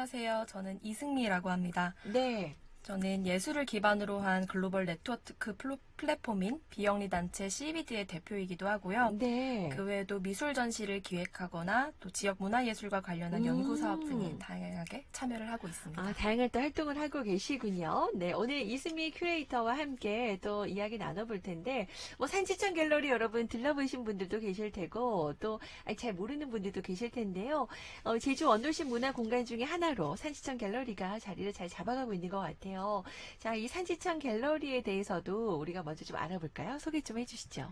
안녕하세요. 저는 이승미라고 합니다. 네. 저는 예술을 기반으로 한 글로벌 네트워크 플랫폼인 비영리 단체 CBD의 대표이기도 하고요. 네. 그 외에도 미술 전시를 기획하거나 또 지역 문화예술과 관련한 연구 사업 등에 다양하게 참여를 하고 있습니다. 다양한 또 활동을 하고 계시군요. 네, 오늘 이수미 큐레이터와 함께 또 이야기 나눠볼 텐데, 뭐 산지천 갤러리 여러분 들러보신 분들도 계실 테고, 또 잘 모르는 분들도 계실 텐데요. 제주 원도심 문화 공간 중에 하나로 산지천 갤러리가 자리를 잘 잡아가고 있는 것 같아요. 자, 이 산지천 갤러리에 대해서도 우리가 먼저 좀 알아볼까요? 소개 좀 해주시죠.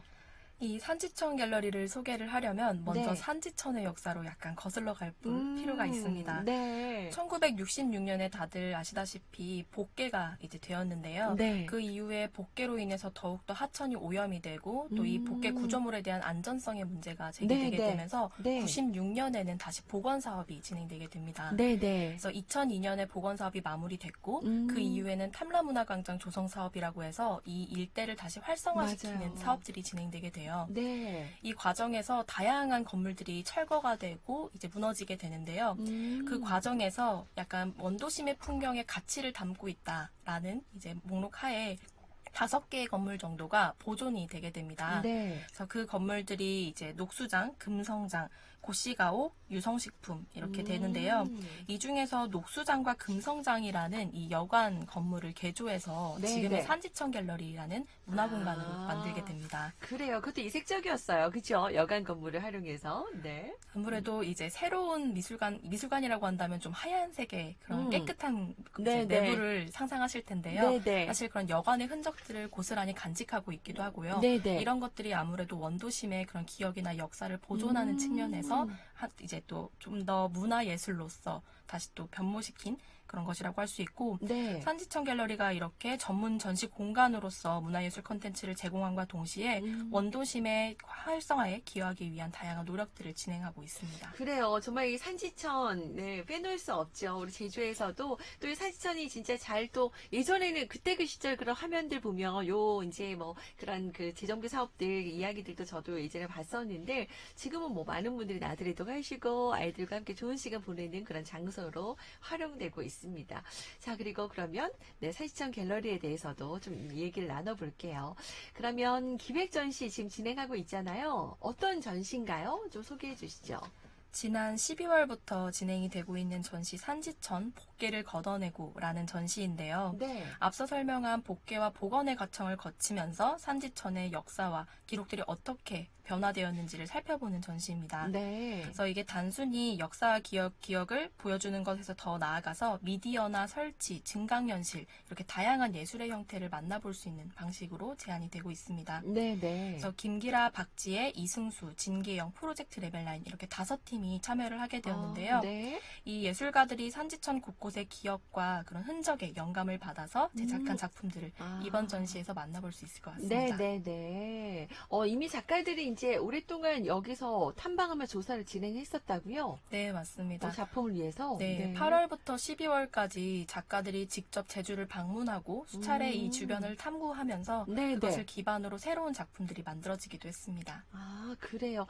이 산지천 갤러리를 소개를 하려면 먼저 네. 산지천의 역사로 약간 거슬러 갈 필요가 있습니다. 네. 1966년에 다들 아시다시피 복개가 이제 되었는데요. 네. 그 이후에 복개로 인해서 더욱더 하천이 오염이 되고 또 이 복개 구조물에 대한 안전성의 문제가 제기되게 네, 네. 되면서 네. 96년에는 다시 복원 사업이 진행되게 됩니다. 네, 네. 그래서 2002년에 복원 사업이 마무리됐고 그 음. 이후에는 탐라문화광장 조성 사업이라고 해서 이 일대를 다시 활성화시키는 맞아요. 사업들이 진행되게 돼요. 네. 이 과정에서 다양한 건물들이 철거가 되고 이제 무너지게 되는데요. 그 과정에서 약간 원도심의 풍경의 가치를 담고 있다라는 이제 목록 하에 5개의 건물 정도가 보존이 되게 됩니다. 네. 그래서 그 건물들이 이제 녹수장, 금성장, 고시가옥, 유성식품 이렇게 되는데요. 이 중에서 녹수장과 금성장이라는 이 여관 건물을 개조해서 네, 지금의 네. 산지천 갤러리라는 문화공간으로 만들게 됩니다. 그래요. 그것도 이색적이었어요. 그죠? 여관 건물을 활용해서. 네. 아무래도 이제 새로운 미술관이라고 한다면 좀 하얀색의 그런 깨끗한 네, 이제 네. 내부를 상상하실 텐데요. 네, 네. 사실 그런 여관의 흔적들을 고스란히 간직하고 있기도 하고요. 네, 네. 이런 것들이 아무래도 원도심의 그런 기억이나 역사를 보존하는 측면에서 이제 또 좀 더 문화예술로서 다시 또 변모시킨 그런 것이라고 할 수 있고 네. 산지천 갤러리가 이렇게 전문 전시 공간으로서 문화예술 콘텐츠를 제공함과 동시에 원도심의 활성화에 기여하기 위한 다양한 노력들을 진행하고 있습니다. 그래요. 정말 이 산지천, 네, 빼놓을 수 없죠. 우리 제주에서도 또 이 산지천이 진짜 잘 또, 예전에는 그때 그 시절 그런 화면들 보면 이제 뭐 그런 그 재정비 사업들 이야기들도 저도 예전에 봤었는데 지금은 뭐 많은 분들이 나들이도 하시고 아이들과 함께 좋은 시간 보내는 그런 장소로 활용되고 있습니다. 자, 그리고 그러면 네, 산지천 갤러리에 대해서도 좀 얘기를 나눠볼게요. 그러면 기획 전시 지금 진행하고 있잖아요. 어떤 전시인가요? 좀 소개해 주시죠. 지난 12월부터 진행이 되고 있는 전시 산지천 복개를 걷어내고라는 전시인데요. 네. 앞서 설명한 복개와 복원의 과정을 거치면서 산지천의 역사와 기록들이 어떻게 변화되었는지를 살펴보는 전시입니다. 네. 그래서 이게 단순히 역사와 기억을 보여주는 것에서 더 나아가서 미디어나 설치, 증강현실 이렇게 다양한 예술의 형태를 만나볼 수 있는 방식으로 제안이 되고 있습니다. 네, 네. 그래서 김기라, 박지혜, 이승수, 진계영, 프로젝트 레벨라인 이렇게 5팀이 참여를 하게 되었는데요. 네. 이 예술가들이 산지천 곳곳의 기억과 그런 흔적에 영감을 받아서 제작한 작품들을 이번 전시에서 만나볼 수 있을 것 네, 같습니다. 네, 네. 이미 작가들이 이제 오랫동안 여기서 탐방하며 조사를 진행했었다고요? 네, 맞습니다. 작품을 위해서? 네, 8월부터 12월까지 작가들이 직접 제주를 방문하고 수차례 이 주변을 탐구하면서 네, 그것을 네. 기반으로 새로운 작품들이 만들어지기도 했습니다. 아, 그래요.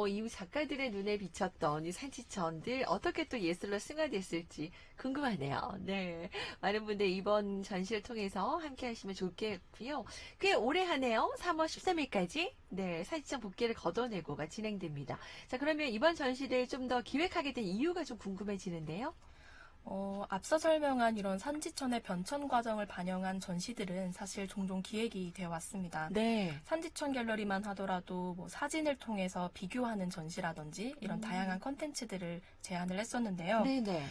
이 작가들의 눈에 비쳤던 이 산지천들 어떻게 또 예술로 승화됐을지 궁금하네요. 네. 많은 분들 이번 전시를 통해서 함께 하시면 좋겠고요. 꽤 오래 하네요. 3월 13일까지. 네. 산지천 복개를 걷어내고가 진행됩니다. 자, 그러면 이번 전시를 좀 더 기획하게 된 이유가 좀 궁금해지는데요. 앞서 설명한 이런 산지천의 변천 과정을 반영한 전시들은 사실 종종 기획이 되어 왔습니다. 네. 산지천 갤러리만 하더라도 뭐 사진을 통해서 비교하는 전시라든지 이런 다양한 컨텐츠들을 제안을 했었는데요. 네네.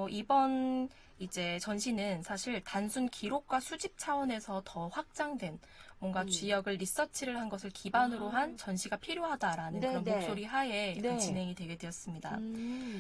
이번 이제 전시는 사실 단순 기록과 수집 차원에서 더 확장된 뭔가 지역을 리서치를 한 것을 기반으로 한 전시가 필요하다라는 그런 네네. 목소리 하에 네. 진행이 되게 되었습니다.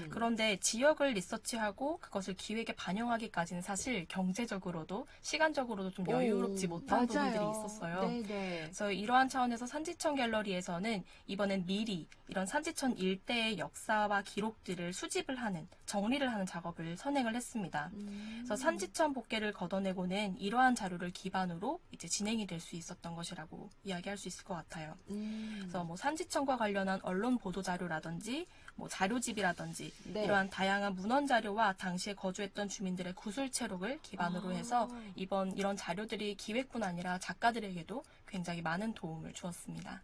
그런데 지역을 리서치하고 그것을 기획에 반영하기까지는 사실 경제적으로도 시간적으로도 좀 여유롭지 못한 부분들이 있었어요. 네네. 그래서 이러한 차원에서 산지천 갤러리에서는 이번엔 미리 이런 산지천 일대의 역사와 기록들을 수집을 하는, 정리를 하는 작업을 선행을 했습니다. 그래서 산지천 복개를 걷어내고는 이러한 자료를 기반으로 이제 진행이 될 수 있었던 것이라고 이야기할 수 있을 것 같아요. 그래서 뭐 산지천과 관련한 언론 보도 자료라든지 뭐 자료집이라든지 네. 이러한 다양한 문헌 자료와 당시에 거주했던 주민들의 구술체록을 기반으로 해서 이런 자료들이 기획뿐 아니라 작가들에게도 굉장히 많은 도움을 주었습니다.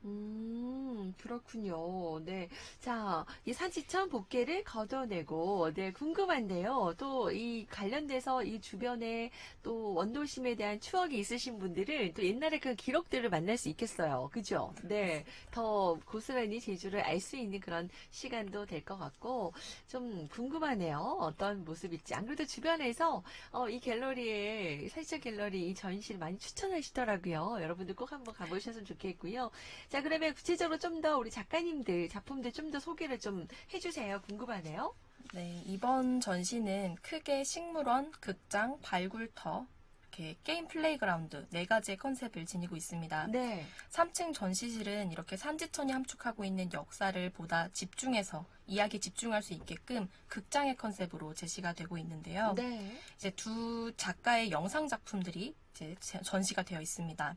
그렇군요. 네. 자, 이 산지천 복개를 걷어내고, 네, 궁금한데요. 또 이 관련돼서 이 주변에 또 원도심에 대한 추억이 있으신 분들은 또 옛날에 그 기록들을 만날 수 있겠어요. 그죠? 네. 더 고스란히 제주를 알 수 있는 그런 시간도 될 것 같고, 좀 궁금하네요. 어떤 모습일지. 안 그래도 주변에서 이 갤러리에, 산지천 갤러리 이 전시를 많이 추천하시더라고요. 여러분들 꼭 한번 가보셨으면 좋겠고요. 자, 그러면 구체적으로 좀 더 우리 작가님들 작품들 좀 더 소개를 좀 해주세요. 궁금하네요. 네, 이번 전시는 크게 식물원, 극장, 발굴터, 이렇게 게임 플레이그라운드 네 가지의 컨셉을 지니고 있습니다. 네. 3층 전시실은 이렇게 산지천이 함축하고 있는 역사를 보다 집중해서 이야기에 집중할 수 있게끔 극장의 컨셉으로 제시가 되고 있는데요. 네. 이제 두 작가의 영상 작품들이 이제 전시가 되어 있습니다.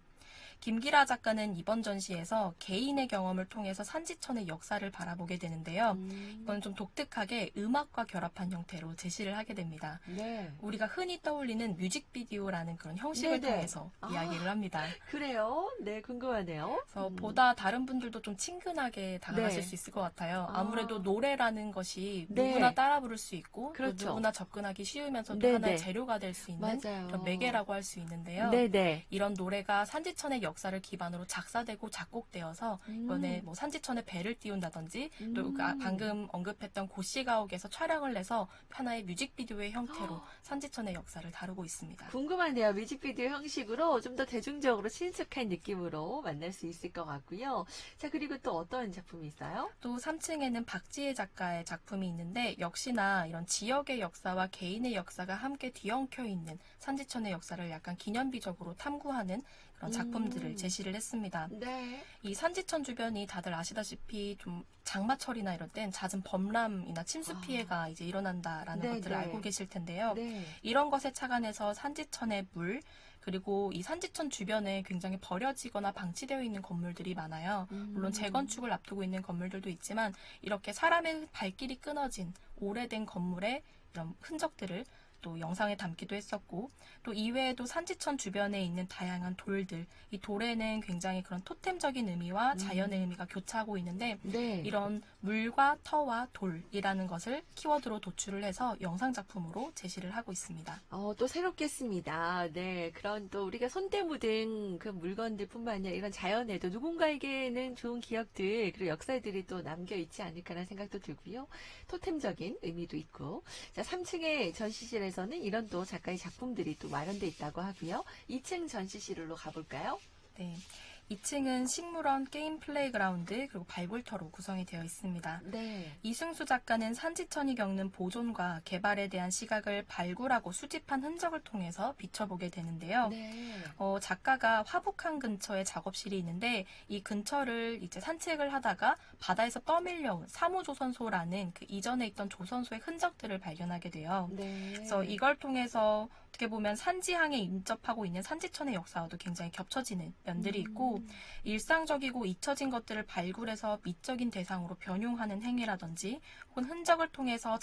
김기라 작가는 이번 전시에서 개인의 경험을 통해서 산지천의 역사를 바라보게 되는데요. 이건 좀 독특하게 음악과 결합한 형태로 제시를 하게 됩니다. 네. 우리가 흔히 떠올리는 뮤직비디오라는 그런 형식을 네네. 통해서 이야기를 합니다. 그래요? 네, 궁금하네요. 그래서 보다 다른 분들도 좀 친근하게 다가가실 네. 수 있을 것 같아요. 아. 아무래도 노래라는 것이 네. 누구나 따라 부를 수 있고 또 그렇죠. 누구나 접근하기 쉬우면서도 네네. 하나의 재료가 될 수 있는 맞아요. 그런 매개라고 할 수 있는데요. 네네. 이런 노래가 산지천의 역사를 기반으로 작사되고 작곡되어서 이번에 뭐 산지천의 배를 띄운다든지 또 방금 언급했던 고시가옥에서 촬영을 해서 하나의 뮤직비디오의 형태로 산지천의 역사를 다루고 있습니다. 궁금한데요. 뮤직비디오 형식으로 좀 더 대중적으로 친숙한 느낌으로 만날 수 있을 것 같고요. 자, 그리고 또 어떤 작품이 있어요? 또 3층에는 박지혜 작가의 작품이 있는데 역시나 이런 지역의 역사와 개인의 역사가 함께 뒤엉켜 있는 산지천의 역사를 약간 기념비적으로 탐구하는 그런 작품들을 제시를 했습니다. 네. 이 산지천 주변이 다들 아시다시피 좀 장마철이나 이럴 땐 잦은 범람이나 침수 피해가 이제 일어난다라는 네, 것들을 네. 알고 계실 텐데요. 네. 이런 것에 착안해서 산지천의 물, 그리고 이 산지천 주변에 굉장히 버려지거나 방치되어 있는 건물들이 많아요. 물론 재건축을 앞두고 있는 건물들도 있지만 이렇게 사람의 발길이 끊어진 오래된 건물의 이런 흔적들을 또 영상에 담기도 했었고 또 이외에도 산지천 주변에 있는 다양한 돌들, 이 돌에는 굉장히 그런 토템적인 의미와 자연의 의미가 교차하고 있는데 네. 이런 물과 터와 돌이라는 것을 키워드로 도출을 해서 영상 작품으로 제시를 하고 있습니다. 또 새롭겠습니다. 네. 그런 또 우리가 손때 묻은 그 물건들 뿐만 아니라 이런 자연에도 누군가에게는 좋은 기억들, 그리고 역사들이 또 남겨있지 않을까라는 생각도 들고요. 토템적인 의미도 있고. 자, 3층의 전시실에서는 이런 또 작가의 작품들이 또 마련되어 있다고 하고요. 2층 전시실로 가볼까요? 네. 2층은 식물원, 게임 플레이그라운드, 그리고 발굴터로 구성이 되어 있습니다. 네. 이승수 작가는 산지천이 겪는 보존과 개발에 대한 시각을 발굴하고 수집한 흔적을 통해서 비춰보게 되는데요. 네. 작가가 화북항 근처에 작업실이 있는데 이 근처를 이제 산책을 하다가 바다에서 떠밀려온 사무조선소라는 그 이전에 있던 조선소의 흔적들을 발견하게 돼요. 네. 그래서 이걸 통해서 어떻게 보면 산지항에 인접하고 있는 산지천의 역사와도 굉장히 겹쳐지는 면들이 있고 일상적이고 잊혀진 것들을 발굴해서 미적인 대상으로 변용하는 행위라든지 혹은 흔적을 통해서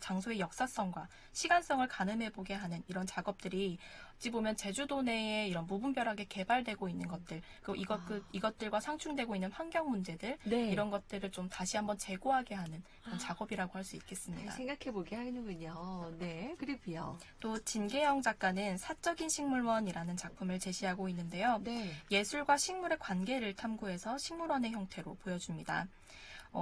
장소의 역사성과 시간성을 가늠해보게 하는 이런 작업들이 어찌 보면 제주도 내에 이런 무분별하게 개발되고 있는 것들, 그리고 이것들과 상충되고 있는 환경 문제들, 네. 이런 것들을 좀 다시 한번 재고하게 하는 그런 작업이라고 할 수 있겠습니다. 생각해보게 하는군요. 네. 그리고요. 또 진계영 작가는 사적인 식물원이라는 작품을 제시하고 있는데요. 네. 예술과 식물의 관계를 탐구해서 식물원의 형태로 보여줍니다.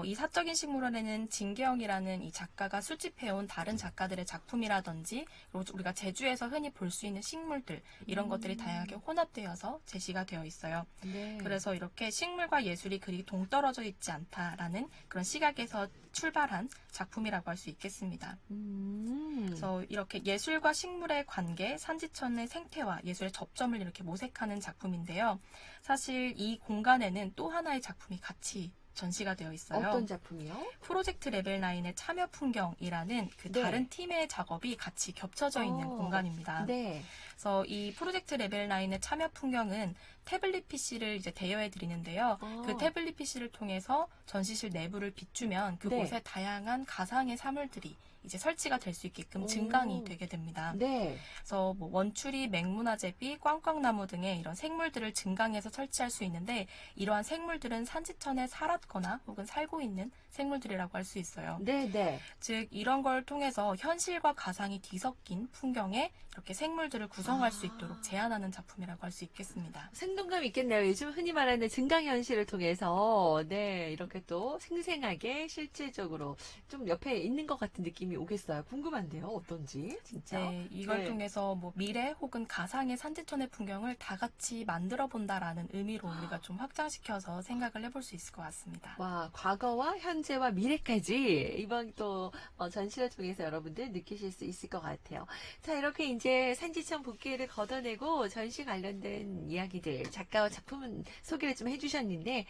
이 사적인 식물원에는 진계영이라는 이 작가가 수집해온 다른 작가들의 작품이라든지 그리고 우리가 제주에서 흔히 볼 수 있는 식물들 이런 것들이 다양하게 혼합되어서 제시가 되어 있어요. 네. 그래서 이렇게 식물과 예술이 그리 동떨어져 있지 않다라는 그런 시각에서 출발한 작품이라고 할 수 있겠습니다. 그래서 이렇게 예술과 식물의 관계, 산지천의 생태와 예술의 접점을 이렇게 모색하는 작품인데요. 사실 이 공간에는 또 하나의 작품이 같이 전시가 되어 있어요. 어떤 작품이요? 프로젝트 레벨 9의 참여 풍경이라는 그 네. 다른 팀의 작업이 같이 겹쳐져 있는 공간입니다. 네. 그래서 이 프로젝트 레벨 9의 참여 풍경은 태블릿 PC를 이제 대여해 드리는데요. 그 태블릿 PC를 통해서 전시실 내부를 비추면 그곳에 네. 다양한 가상의 사물들이 이제 설치가 될 수 있게끔 증강이 되게 됩니다. 네. 그래서 뭐 원추리, 맹문화제비, 꽝꽝나무 등의 이런 생물들을 증강해서 설치할 수 있는데 이러한 생물들은 산지천에 살았거나 혹은 살고 있는 생물들이라고 할 수 있어요. 네, 네. 즉 이런 걸 통해서 현실과 가상이 뒤섞인 풍경에 이렇게 생물들을 구성할 수 있도록 제안하는 작품이라고 할 수 있겠습니다. 생동감 있겠네요. 요즘 흔히 말하는 증강현실을 통해서 네 이렇게 또 생생하게 실질적으로 좀 옆에 있는 것 같은 느낌이 오겠어요. 궁금한데요. 어떤지 진짜. 네, 이걸 네. 통해서 뭐 미래 혹은 가상의 산지천의 풍경을 다 같이 만들어 본다라는 의미로 우리가 좀 확장시켜서 생각을 해볼 수 있을 것 같습니다. 와, 과거와 현재와 미래까지 이번 또 전시를 통해서 여러분들 느끼실 수 있을 것 같아요. 자, 이렇게 이제 산지천 복귀를 걷어내고 전시 관련된 이야기들, 작가와 작품 소개를 좀 해주셨는데,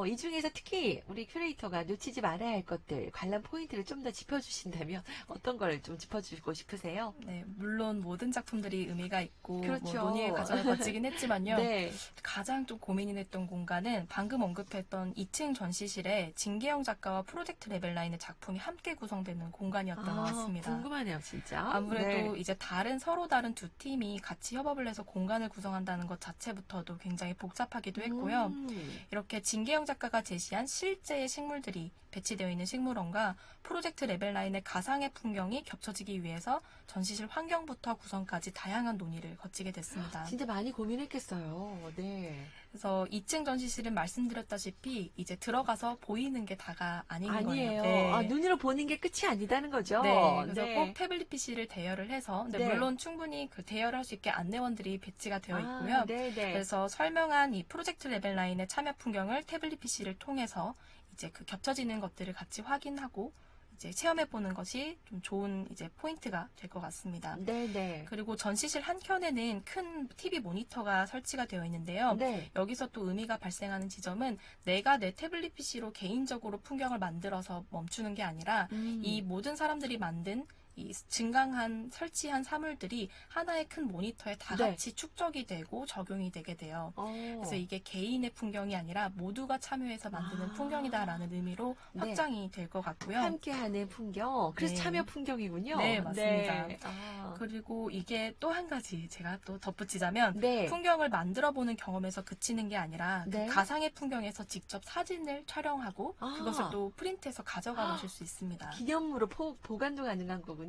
이 중에서 특히 우리 큐레이터가 놓치지 말아야 할 것들, 관람 포인트를 좀 더 짚어주신다면 어떤 걸 좀 짚어주고 싶으세요? 네, 물론 모든 작품들이 의미가 있고 그렇죠. 뭐 논의의 과정을 거치긴 했지만요. 네. 가장 좀 고민이 됐던 공간은 방금 언급했던 2층 전시실에 진계영 작가와 프로젝트 레벨 9의 작품이 함께 구성되는 공간이었던 것 같습니다. 궁금하네요, 진짜. 아무래도 네. 이제 서로 다른 두 팀이 같이 협업을 해서 공간을 구성한다는 것 자체부터도 굉장히 복잡하기도 했고요. 이렇게 진계영 작가가 제시한 실제의 식물들이 배치되어 있는 식물원과 프로젝트 레벨 9의 가상의 풍경이 겹쳐지기 위해서 전시실 환경부터 구성까지 다양한 논의를 거치게 됐습니다. 진짜 많이 고민했겠어요. 네. 그래서 2층 전시실은 말씀드렸다시피 이제 들어가서 보이는 게 다가 아닌 아니에요. 거예요. 네. 아, 눈으로 보는 게 끝이 아니다는 거죠. 네, 그래서 네. 꼭 태블릿 PC를 대여를 해서, 근데 네. 물론 충분히 그 대여를 할 수 있게 안내원들이 배치가 되어 아, 있고요. 네네. 그래서 설명한 이 프로젝트 레벨 9의 참여 풍경을 태블릿 PC를 통해서 이제 그 겹쳐지는 것들을 같이 확인하고 이제 체험해보는 것이 좀 좋은 이제 포인트가 될 것 같습니다. 네네. 그리고 전시실 한켠에는 큰 TV 모니터가 설치가 되어 있는데요. 네. 여기서 또 의미가 발생하는 지점은 내가 내 태블릿 PC로 개인적으로 풍경을 만들어서 멈추는 게 아니라 이 모든 사람들이 만든 이 증강한 설치한 사물들이 하나의 큰 모니터에 다 네. 같이 축적이 되고 적용이 되게 돼요. 어. 그래서 이게 개인의 풍경이 아니라 모두가 참여해서 만드는 아. 풍경이다라는 의미로 네. 확장이 될 것 같고요. 함께하는 풍경. 그래서 네. 참여 풍경이군요. 네, 맞습니다. 네. 아. 그리고 이게 또 한 가지 제가 또 덧붙이자면 네. 풍경을 만들어보는 경험에서 그치는 게 아니라 네. 그 가상의 풍경에서 직접 사진을 촬영하고 아. 그것을 또 프린트해서 가져가 보실 수 있습니다. 기념으로 보관도 가능한 거군요.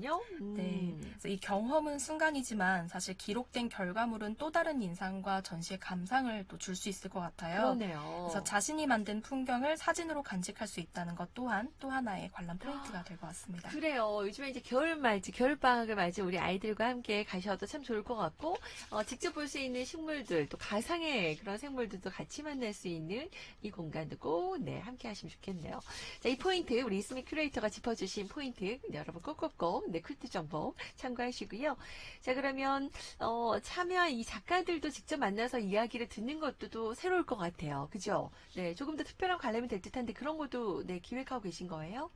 네. 그래서 이 경험은 순간이지만 사실 기록된 결과물은 또 다른 인상과 전시의 감상을 또 줄 수 있을 것 같아요. 그러네요. 그래서 자신이 만든 풍경을 사진으로 간직할 수 있다는 것 또한 또 하나의 관람 포인트가 될 것 같습니다. 그래요. 요즘에 이제 겨울방학을 맞이 우리 아이들과 함께 가셔도 참 좋을 것 같고, 직접 볼 수 있는 식물들, 또 가상의 그런 생물들도 같이 만날 수 있는 이 공간도 꼭, 네, 함께 하시면 좋겠네요. 자, 이 포인트, 우리 이스미 큐레이터가 짚어주신 포인트, 네, 여러분 꼭꼭꼭, 네, 쿨트 정보 참고하시고요. 자, 그러면, 참여한 이 작가들도 직접 만나서 이야기를 듣는 것도 또 새로울 것 같아요. 그죠? 네, 조금 더 특별한 관람이 될 듯한데 그런 것도, 네, 기획하고 계신 거예요?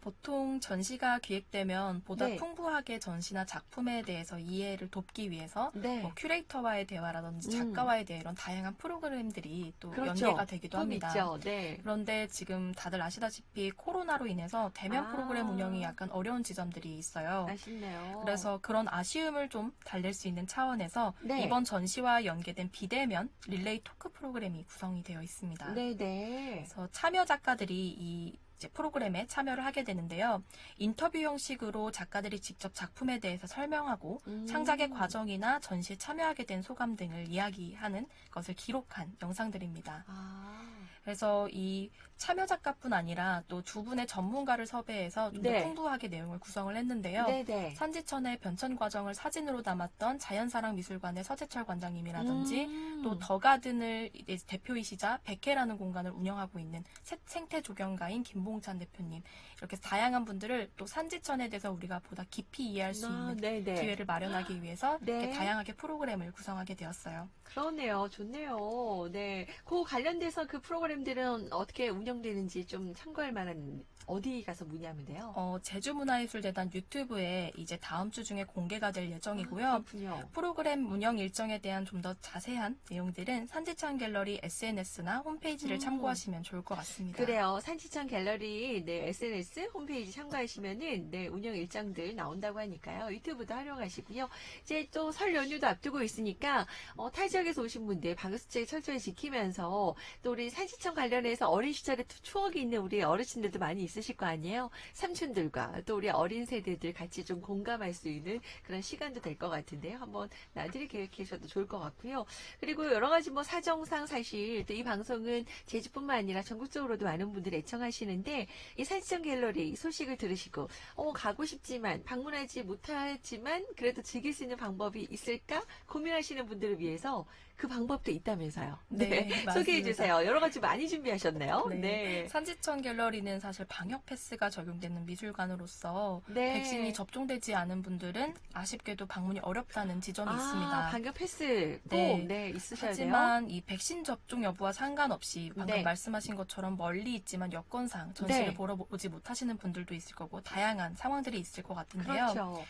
보통 전시가 기획되면 보다 네. 풍부하게 전시나 작품에 대해서 이해를 돕기 위해서 네. 뭐 큐레이터와의 대화라든지 작가와의 대화 이런 다양한 프로그램들이 또 그렇죠. 연계가 되기도 꼭 합니다. 있죠. 네. 그런데 지금 다들 아시다시피 코로나로 인해서 대면 아. 프로그램 운영이 약간 어려운 지점들이 있어요. 아쉽네요. 그래서 그런 아쉬움을 좀 달랠 수 있는 차원에서 네. 이번 전시와 연계된 비대면 릴레이 토크 프로그램이 구성이 되어 있습니다. 네네. 그래서 참여 작가들이 이 이제 프로그램에 참여를 하게 되는데요. 인터뷰 형식으로 작가들이 직접 작품에 대해서 설명하고 창작의 과정이나 전시에 참여하게 된 소감 등을 이야기하는 것을 기록한 영상들입니다. 아. 그래서 이 참여 작가뿐 아니라 또 두 분의 전문가를 섭외해서 좀 더 네. 풍부하게 내용을 구성을 했는데요. 네네. 산지천의 변천 과정을 사진으로 담았던 자연사랑 미술관의 서재철 관장님이라든지 또 더가든을 이제 대표이시자 백해라는 공간을 운영하고 있는 생태 조경가인 김봉찬 대표님 이렇게 다양한 분들을 또 산지천에 대해서 우리가 보다 깊이 이해할 수 있는 네네. 기회를 마련하기 위해서 네. 이렇게 다양하게 프로그램을 구성하게 되었어요. 그러네요. 좋네요. 네. 그 관련돼서 그 프로그램 프로그램들은 어떻게 운영되는지 좀 참고할 만한 어디 가서 문의하면 돼요? 제주문화예술재단 유튜브에 이제 다음 주 중에 공개가 될 예정이고요. 그렇군요. 프로그램 운영 일정에 대한 좀 더 자세한 내용들은 산지천 갤러리 SNS나 홈페이지를 참고하시면 좋을 것 같습니다. 그래요. 산지천 갤러리 네, SNS 홈페이지 참고하시면은 네, 운영 일정들 나온다고 하니까요. 유튜브도 활용하시고요. 이제 또 설 연휴도 앞두고 있으니까 타 지역에서 오신 분들 방역수칙 철저히 지키면서 또 우리 산지천 관련해서 어린 시절에 추억이 있는 우리 어르신들도 많이 있으실 거 아니에요. 삼촌들과 또 우리 어린 세대들 같이 좀 공감할 수 있는 그런 시간도 될 것 같은데요. 한번 나들이 계획하셔도 좋을 것 같고요. 그리고 여러 가지 뭐 사정상 사실 또 이 방송은 제주뿐만 아니라 전국적으로도 많은 분들이 애청하시는데 이 산지천 갤러리 소식을 들으시고 가고 싶지만 방문하지 못하지만 그래도 즐길 수 있는 방법이 있을까 고민하시는 분들을 위해서 그 방법도 있다면서요. 네, 맞습니다. 소개해 주세요. 여러 가지 많이 준비하셨네요. 네. 산지천 갤러리는 사실 방역 패스가 적용되는 미술관으로서 네. 백신이 접종되지 않은 분들은 아쉽게도 방문이 어렵다는 지점이 있습니다. 방역 패스 꼭 네. 있으셔야 하지만 돼요. 이 백신 접종 여부와 상관없이 방금 네. 말씀하신 것처럼 멀리 있지만 여건상 전시를 네. 보러 오지 못하시는 분들도 있을 거고 다양한 상황들이 있을 것 같은데요. 그렇죠.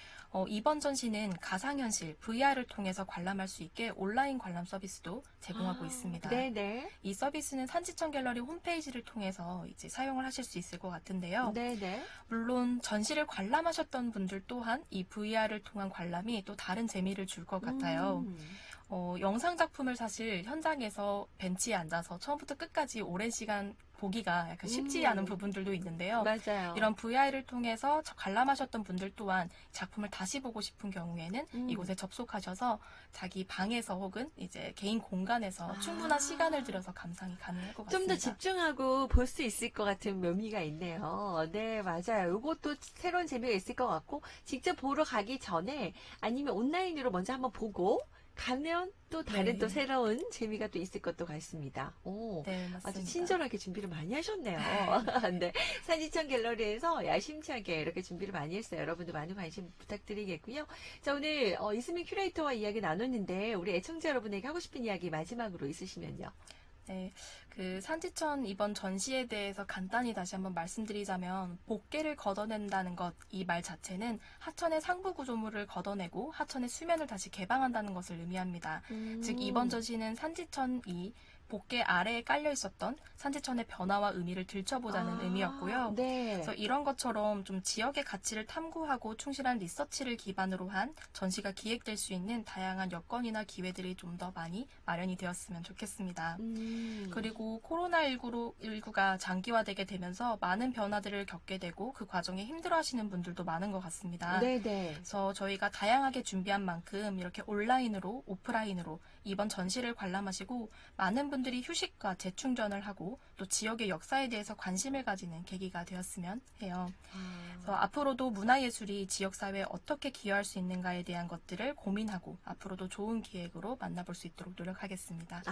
이번 전시는 가상현실 VR을 통해서 관람할 수 있게 온라인 관람 서비스도 제공하고 있습니다. 네네. 이 서비스는 산지천 갤러리 홈페이지를 통해서 이제 사용을 하실 수 있을 것 같은데요. 네네. 물론 전시를 관람하셨던 분들 또한 이 VR을 통한 관람이 또 다른 재미를 줄 것 같아요. 영상 작품을 사실 현장에서 벤치에 앉아서 처음부터 끝까지 오랜 시간 보기가 약간 쉽지 않은 부분들도 있는데요. 맞아요. 이런 VR을 통해서 관람하셨던 분들 또한 작품을 다시 보고 싶은 경우에는 이곳에 접속하셔서 자기 방에서 혹은 이제 개인 공간에서 충분한 시간을 들여서 감상이 가능할 것 좀 같습니다. 더 집중하고 볼 수 있을 것 같은 묘미가 있네요. 네, 맞아요. 이것도 새로운 재미가 있을 것 같고, 직접 보러 가기 전에 아니면 온라인으로 먼저 한번 보고 가면 또 다른 네. 또 새로운 재미가 또 있을 것도 같습니다. 네, 맞습니다. 아주 친절하게 준비를 많이 하셨네요. 네, 산지천 갤러리에서 야심차게 이렇게 준비를 많이 했어요. 여러분도 많은 관심 부탁드리겠고요. 자, 오늘 이수민 큐레이터와 이야기 나눴는데 우리 애청자 여러분에게 하고 싶은 이야기 마지막으로 있으시면요. 네, 그 산지천 이번 전시에 대해서 간단히 다시 한번 말씀드리자면 복개를 걷어낸다는 것, 이 말 자체는 하천의 상부 구조물을 걷어내고 하천의 수면을 다시 개방한다는 것을 의미합니다. 즉 이번 전시는 산지천이 복개 아래에 깔려 있었던 산지천의 변화와 의미를 들춰보자는 의미였고요. 네. 그래서 이런 것처럼 좀 지역의 가치를 탐구하고 충실한 리서치를 기반으로 한 전시가 기획될 수 있는 다양한 여건이나 기회들이 좀 더 많이 마련이 되었으면 좋겠습니다. 그리고 코로나19가 장기화되게 되면서 많은 변화들을 겪게 되고 그 과정에 힘들어하시는 분들도 많은 것 같습니다. 네네. 그래서 저희가 다양하게 준비한 만큼 이렇게 온라인으로 오프라인으로 이번 전시를 관람하시고 많은 분들이 휴식과 재충전을 하고 또 지역의 역사에 대해서 관심을 가지는 계기가 되었으면 해요. 그래서 앞으로도 문화예술이 지역사회에 어떻게 기여할 수 있는가에 대한 것들을 고민하고 앞으로도 좋은 기획으로 만나볼 수 있도록 노력하겠습니다.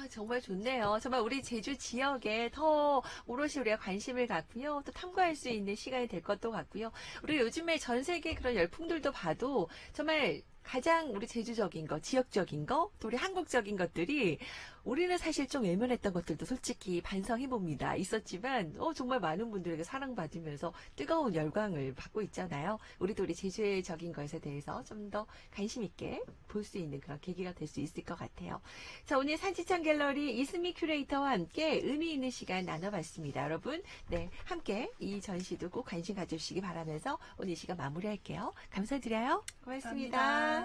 정말 좋네요. 정말 우리 제주 지역에 더 오롯이 우리가 관심을 갖고요. 또 탐구할 수 있는 시간이 될 것도 같고요. 우리 요즘에 전 세계 그런 열풍들도 봐도 정말 가장 우리 제주적인 거, 지역적인 거, 또 우리 한국적인 것들이 우리는 사실 좀 외면했던 것들도 솔직히 반성해봅니다. 있었지만 정말 많은 분들에게 사랑받으면서 뜨거운 열광을 받고 있잖아요. 우리도 우리 제주적인 것에 대해서 좀 더 관심 있게 볼 수 있는 그런 계기가 될 수 있을 것 같아요. 자, 오늘 산지천 갤러리 이수미 큐레이터와 함께 의미 있는 시간 나눠봤습니다. 여러분, 네, 함께 이 전시도 꼭 관심 가져주시기 바라면서 오늘 이 시간 마무리할게요. 감사드려요. 고맙습니다. 감사합니다.